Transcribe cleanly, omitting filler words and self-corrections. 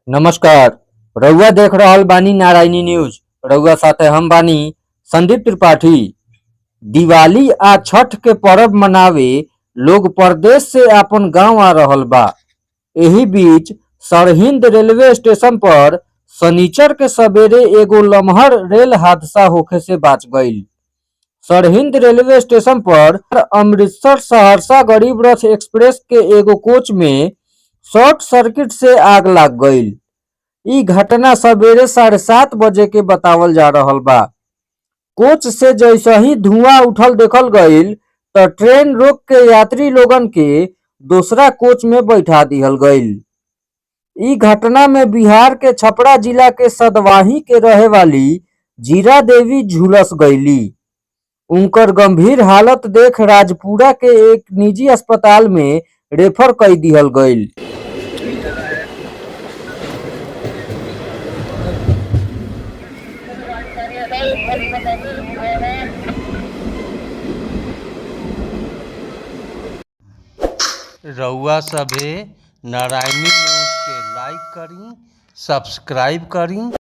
नमस्कार। रउआ देख रहल बानी नारायणी न्यूज। रउआ साथे हम बानी संदीप त्रिपाठी। दिवाली आ छठ के पर्व मनावे लोग परदेश से आपन गांव आ रहल बा। एही बीच सरहिंद रेलवे स्टेशन पर शनिचर के सबेरे एगो लमहर रेल हादसा होखे से बच गईल। सरहिंद रेलवे स्टेशन पर अमृतसर सहरसा गरीब रथ एक्सप्रेस के एगो कोच में शॉर्ट सर्किट से आग लग गईल। ई घटना सबेरे 7:30 बजे के बतावल जा रहल बा। कोच से जैसे ही धुआं उठल देखल गईल त ट्रेन रोक के यात्री लोगन के दूसरा कोच में बैठा दिहल गईल। ई घटना में बिहार के छपरा जिला के सदवाही के रहे वाली जीरा देवी झुलस गईली। उनकर गंभीर हालत देख राजपुरा के एक निजी अस्पताल में रेफर कई दिहल गईल। रउआ सभे नारायणी न्यूज़ के लाइक करी, सब्सक्राइब करी।